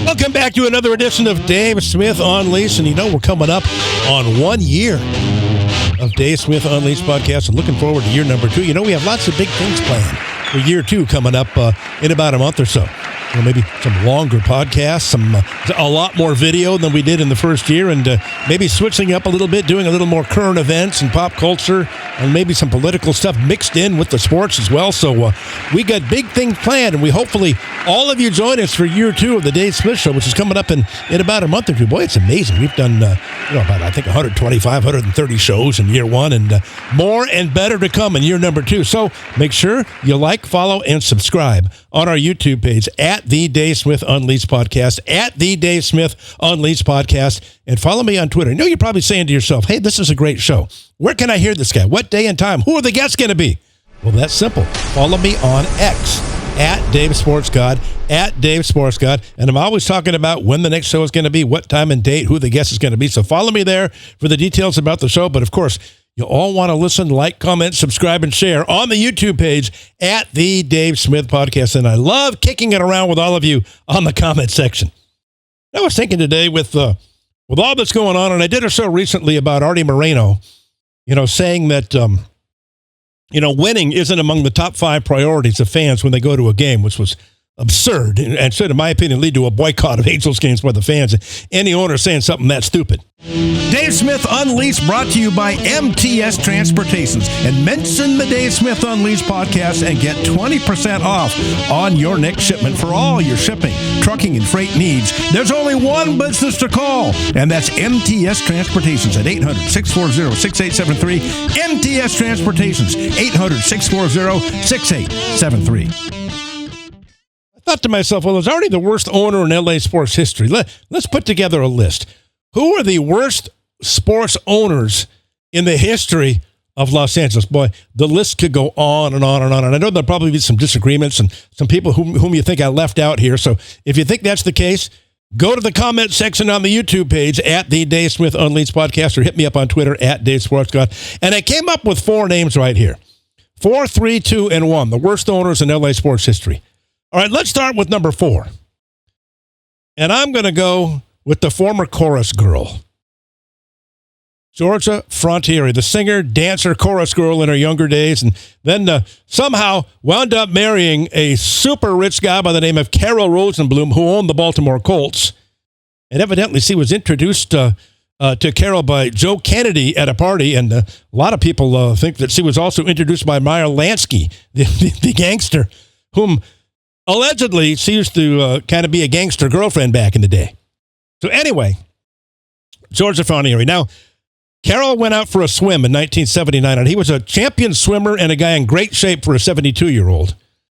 Welcome back to another edition of Dave Smith Unleashed. And we're coming up on 1 year of Dave Smith Unleashed podcast and looking forward to year number 2. We have lots of big things planned for year 2 coming up in about a month or so. Maybe some longer podcasts, a lot more video than we did in the first year, and maybe switching up a little bit, doing a little more current events and pop culture, and maybe some political stuff mixed in with the sports as well. So we got big things planned, and we hopefully all of you join us for year 2 of the Dave Smith Show, which is coming up in about a month or two. Boy, it's amazing. We've done about, I think, 125, 130 shows in year 1, and more and better to come in year number 2. So make sure you like, follow, and subscribe on our YouTube page at The Dave Smith Unleashed Podcast, at The Dave Smith Unleashed Podcast, and follow me on Twitter. You're probably saying to yourself, hey, this is a great show. Where can I hear this guy? What day and time? Who are the guests going to be? Well, that's simple. Follow me on X, at Dave Sports God, at Dave Sports God, and I'm always talking about when the next show is going to be, what time and date, who the guest is going to be. So follow me there for the details about the show. But of course, you all want to listen, like, comment, subscribe, and share on the YouTube page at The Dave Smith Podcast. And I love kicking it around with all of you on the comment section. I was thinking today with all that's going on, and I did a show recently about Artie Moreno, saying that, winning isn't among the top 5 priorities of fans when they go to a game, which was absurd and should, in my opinion, lead to a boycott of Angels games by the fans. Any owner saying something that stupid. Dave Smith Unleashed brought to you by MTS Transportations. And mention the Dave Smith Unleashed podcast and get 20% off on your next shipment for all your shipping, trucking, and freight needs. There's only one business to call, and that's MTS Transportations at 800-640-6873. MTS Transportations, 800-640-6873. Thought to myself, well, it's already the worst owner in LA sports history. Let's put together a list. Who are the worst sports owners in the history of Los Angeles? Boy, the list could go on and on and on. And I know there'll probably be some disagreements and some people whom you think I left out here. So if you think that's the case, go to the comment section on the YouTube page at The Dave Smith Unleashed Podcast, or hit me up on Twitter at Dave Sports God. And I came up with 4 names right here. 4, 3, 2, and 1. The worst owners in LA sports history. All right, let's start with number 4. And I'm going to go with the former chorus girl, Georgia Frontiere, the singer, dancer, chorus girl in her younger days, and then somehow wound up marrying a super rich guy by the name of Carol Rosenblum, who owned the Baltimore Colts. And evidently she was introduced to Carol by Joe Kennedy at a party, and a lot of people think that she was also introduced by Meyer Lansky, the gangster, whom allegedly, she used to kind of be a gangster girlfriend back in the day. So anyway, Georgia Frontiere. Now, Carroll went out for a swim in 1979, and he was a champion swimmer and a guy in great shape for a 72-year-old.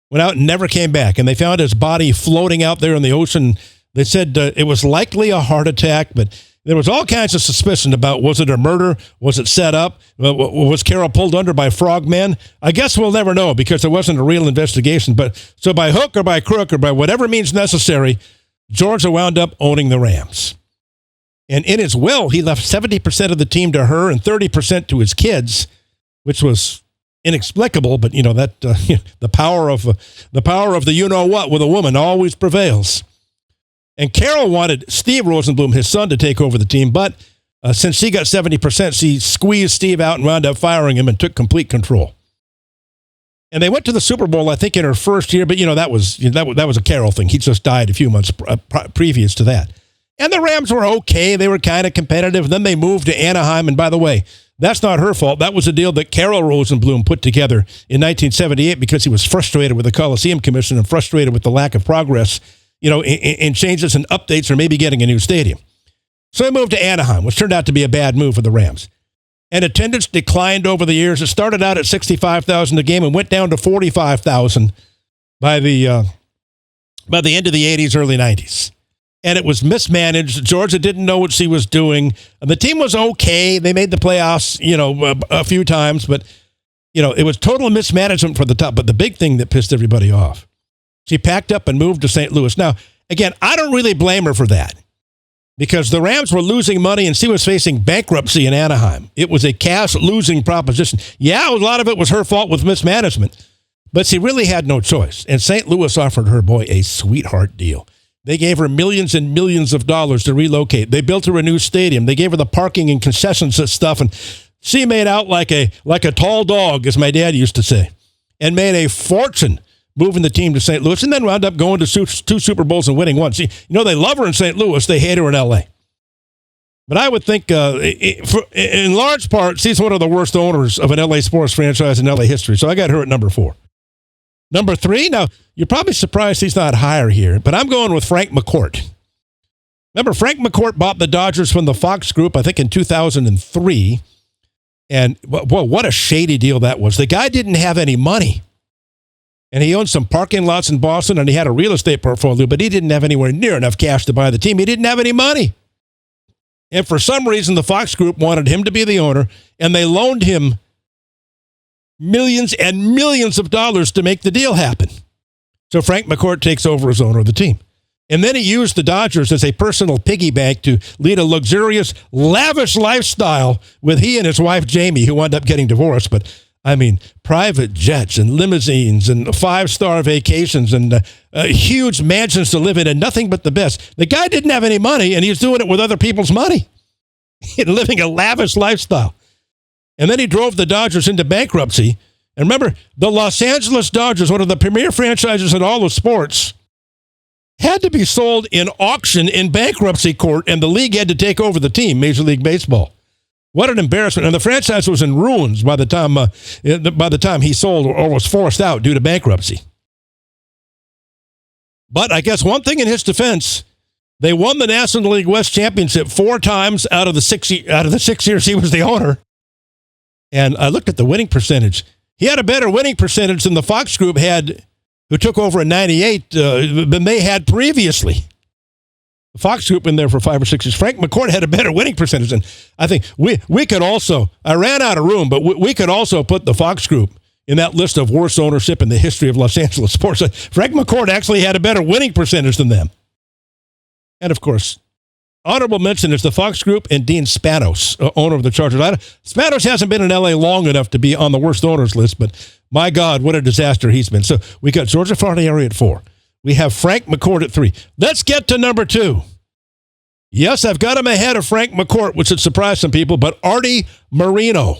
Went out and never came back, and they found his body floating out there in the ocean. They said it was likely a heart attack, but there was all kinds of suspicion about, was it a murder? Was it set up? Was Carol pulled under by frogmen? I guess we'll never know because there wasn't a real investigation. But so by hook or by crook or by whatever means necessary, Georgia wound up owning the Rams. And in his will, he left 70% of the team to her and 30% to his kids, which was inexplicable. But the power of the you-know-what with a woman always prevails. And Carol wanted Steve Rosenblum, his son, to take over the team, but since she got 70%, she squeezed Steve out and wound up firing him and took complete control. And they went to the Super Bowl, I think, in her first year, but that was a Carol thing. He just died a few months previous to that. And the Rams were okay; they were kind of competitive. Then they moved to Anaheim, and by the way, that's not her fault. That was a deal that Carol Rosenblum put together in 1978 because he was frustrated with the Coliseum Commission and frustrated with the lack of progress, in changes and updates or maybe getting a new stadium. So he moved to Anaheim, which turned out to be a bad move for the Rams. And attendance declined over the years. It started out at 65,000 a game and went down to 45,000 by the end of the 80s, early 90s. And it was mismanaged. Georgia didn't know what she was doing. And the team was okay. They made the playoffs, a few times, but it was total mismanagement for the top. But the big thing that pissed everybody off, she packed up and moved to St. Louis. Now, again, I don't really blame her for that because the Rams were losing money and she was facing bankruptcy in Anaheim. It was a cash-losing proposition. Yeah, a lot of it was her fault with mismanagement, but she really had no choice. And St. Louis offered her, boy, a sweetheart deal. They gave her millions and millions of dollars to relocate. They built her a new stadium. They gave her the parking and concessions and stuff, and she made out like a tall dog, as my dad used to say, and made a fortune moving the team to St. Louis, and then wound up going to 2 Super Bowls and winning one. See, they love her in St. Louis. They hate her in L.A. But I would think, in large part, she's one of the worst owners of an L.A. sports franchise in L.A. history. So I got her at number 4. Number 3, now, you're probably surprised he's not higher here, but I'm going with Frank McCourt. Remember, Frank McCourt bought the Dodgers from the Fox Group, I think, in 2003. And, well, what a shady deal that was. The guy didn't have any money. And he owned some parking lots in Boston, and he had a real estate portfolio, but he didn't have anywhere near enough cash to buy the team. He didn't have any money. And for some reason, the Fox Group wanted him to be the owner, and they loaned him millions and millions of dollars to make the deal happen. So Frank McCourt takes over as owner of the team. And then he used the Dodgers as a personal piggy bank to lead a luxurious, lavish lifestyle with he and his wife, Jamie, who wound up getting divorced. But I mean, private jets and limousines and 5-star vacations and huge mansions to live in and nothing but the best. The guy didn't have any money, and he was doing it with other people's money and living a lavish lifestyle. And then he drove the Dodgers into bankruptcy. And remember, the Los Angeles Dodgers, one of the premier franchises in all of sports, had to be sold in auction in bankruptcy court, and the league had to take over the team, Major League Baseball. What an embarrassment. And the franchise was in ruins by the time he sold or was forced out due to bankruptcy. But I guess one thing in his defense, they won the National League West Championship 4 times out of the 6 years he was the owner. And I looked at the winning percentage. He had a better winning percentage than the Fox Group had, who took over in 98, than they had previously. The Fox Group in there for 5 or 6 years. Frank McCourt had a better winning percentage. And I think we could also, I ran out of room, but we could also put the Fox Group in that list of worst ownership in the history of Los Angeles sports. Frank McCourt actually had a better winning percentage than them. And of course, honorable mention is the Fox Group and Dean Spanos, owner of the Chargers. Spanos hasn't been in L.A. long enough to be on the worst owners list, but my God, what a disaster he's been. So we got George Farnieri at 4. We have Frank McCourt at 3. Let's get to number 2. Yes, I've got him ahead of Frank McCourt, which would surprise some people, but Artie Moreno,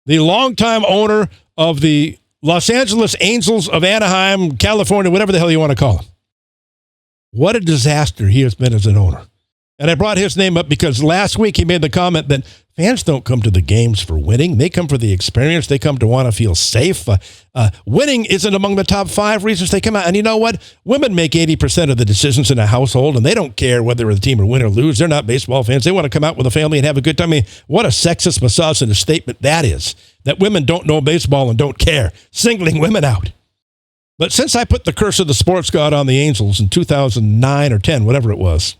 the longtime owner of the Los Angeles Angels of Anaheim, California, whatever the hell you want to call him. What a disaster he has been as an owner. And I brought his name up because last week he made the comment that fans don't come to the games for winning. They come for the experience. They come to want to feel safe. Winning isn't among the top 5 reasons they come out. And you know what? Women make 80% of the decisions in a household, and they don't care whether the team are win or lose. They're not baseball fans. They want to come out with a family and have a good time. I mean, what a sexist, misogynist statement that is, that women don't know baseball and don't care, singling women out. But since I put the curse of the sports god on the Angels in 2009 or 10, whatever it was,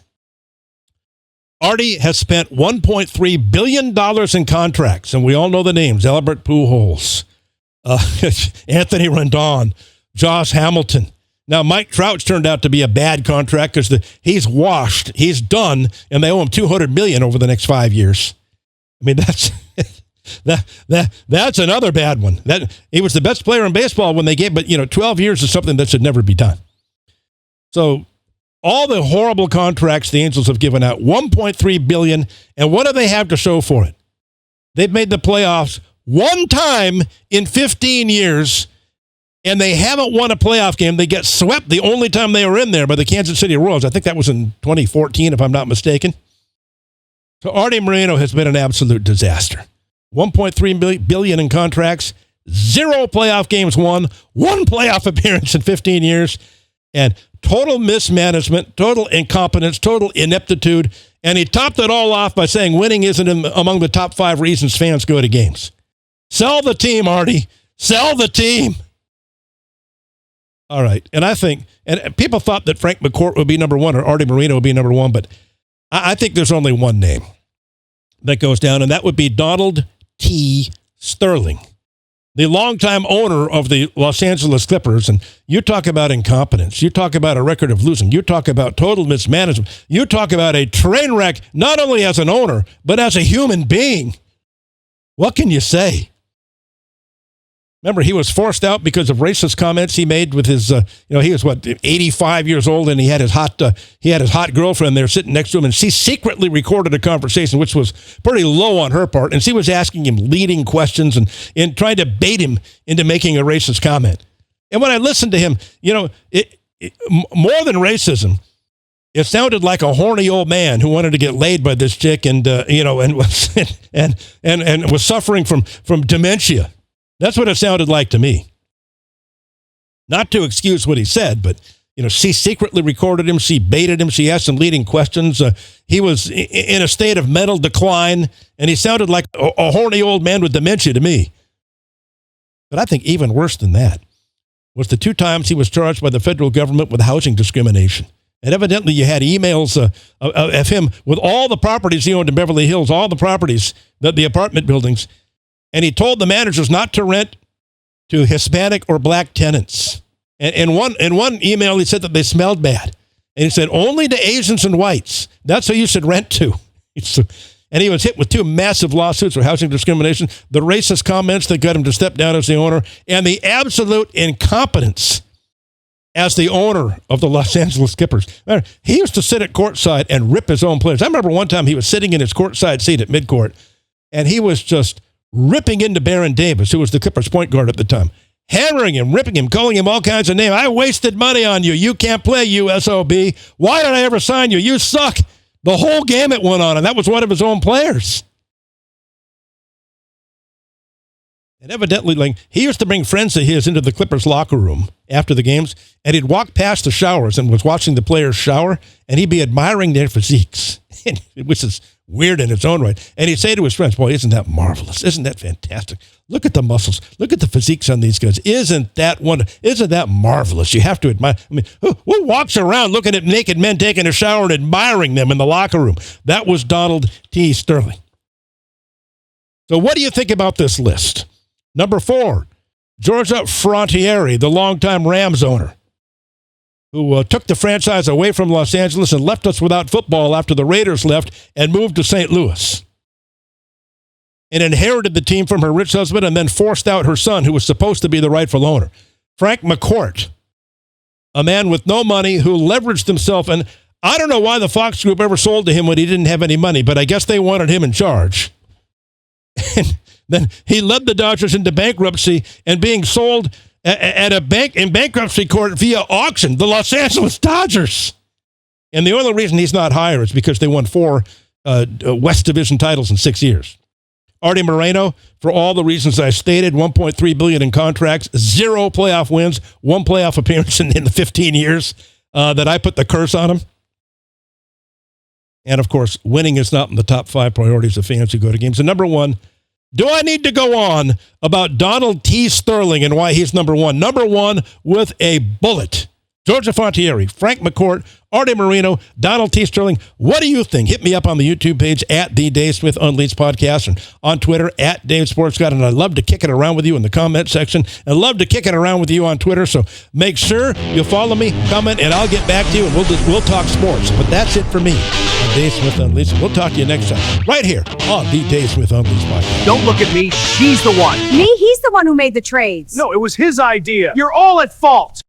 Artie has spent $1.3 billion in contracts, and we all know the names: Albert Pujols, Anthony Rendon, Josh Hamilton. Now, Mike Trout's turned out to be a bad contract because he's washed, he's done, and they owe him $200 million over the next 5 years. I mean, that's another bad one. He was the best player in baseball when they gave, but 12 years is something that should never be done. So, all the horrible contracts the Angels have given out, $1.3 billion, and what do they have to show for it? They've made the playoffs 1 time in 15 years, and they haven't won a playoff game. They get swept the only time they were in there by the Kansas City Royals. I think that was in 2014, if I'm not mistaken. So Artie Moreno has been an absolute disaster. $1.3 billion in contracts, 0 playoff games won, 1 playoff appearance in 15 years, and total mismanagement, total incompetence, total ineptitude, and he topped it all off by saying winning isn't among the top 5 reasons fans go to games. Sell the team, Artie. Sell the team. All right, and I think, and people thought that Frank McCourt would be number 1 or Artie Moreno would be number 1, but I think there's only one name that goes down, and that would be Donald T. Sterling, the longtime owner of the Los Angeles Clippers. And you talk about incompetence. You talk about a record of losing. You talk about total mismanagement. You talk about a train wreck, not only as an owner, but as a human being. What can you say? Remember, he was forced out because of racist comments he made with his, he was 85 years old, and he had his hot girlfriend there sitting next to him, and she secretly recorded a conversation, which was pretty low on her part, and she was asking him leading questions and trying to bait him into making a racist comment. And when I listened to him, more than racism, it sounded like a horny old man who wanted to get laid by this chick, and was and was suffering from dementia. That's what it sounded like to me. Not to excuse what he said, but, she secretly recorded him. She baited him. She asked him leading questions. He was in a state of mental decline, and he sounded like a horny old man with dementia to me. But I think even worse than that was the 2 times he was charged by the federal government with housing discrimination. And evidently you had emails of him with all the properties he owned in Beverly Hills, all the properties, the apartment buildings. And he told the managers not to rent to Hispanic or black tenants. And in one email, he said that they smelled bad. And he said, only to Asians and whites. That's who you should rent to. And he was hit with 2 massive lawsuits for housing discrimination, the racist comments that got him to step down as the owner, and the absolute incompetence as the owner of the Los Angeles Clippers. He used to sit at courtside and rip his own players. I remember one time he was sitting in his courtside seat at midcourt, and he was just ripping into Baron Davis, who was the Clippers point guard at the time, hammering him, ripping him, calling him all kinds of names. I wasted money on you. You can't play, you SOB. Why did I ever sign you? You suck. The whole gamut went on, and that was one of his own players. And evidently, he used to bring friends of his into the Clippers locker room after the games, and he'd walk past the showers and was watching the players shower, and he'd be admiring their physiques, which is weird in its own right. And he'd say to his friends, boy, isn't that marvelous? Isn't that fantastic? Look at the muscles. Look at the physiques on these guys. Isn't that marvelous? You have to admire. I mean, who walks around looking at naked men taking a shower and admiring them in the locker room? That was Donald T. Sterling. So what do you think about this list? Number 4, Georgia Frontiere, the longtime Rams owner, who took the franchise away from Los Angeles and left us without football after the Raiders left and moved to St. Louis, and inherited the team from her rich husband and then forced out her son, who was supposed to be the rightful owner. Frank McCourt, a man with no money who leveraged himself, and I don't know why the Fox Group ever sold to him when he didn't have any money, but I guess they wanted him in charge. And then he led the Dodgers into bankruptcy and being sold at a bank in bankruptcy court via auction, the Los Angeles Dodgers. And the only reason he's not higher is because they won 4 West Division titles in 6 years. Artie Moreno, for all the reasons I stated, $1.3 billion in contracts, 0 playoff wins, 1 playoff appearance in the 15 years that I put the curse on him. And, of course, winning is not in the top 5 priorities of fans who go to games. And number 1, do I need to go on about Donald T. Sterling and why he's number 1? Number 1 with a bullet. Georgia Frontiere, Frank McCourt, Artie Moreno, Donald T. Sterling. What do you think? Hit me up on the YouTube page at the Dave Smith Unleashed Podcast and on Twitter at Dave Sports Guy. And I'd love to kick it around with you in the comment section. I'd love to kick it around with you on Twitter. So make sure you follow me, comment, and I'll get back to you and we'll talk sports. But that's it for me on Dave Smith Unleashed. We'll talk to you next time right here on the Dave Smith Unleashed Podcast. Don't look at me. She's the one. Me? He's the one who made the trades. No, it was his idea. You're all at fault.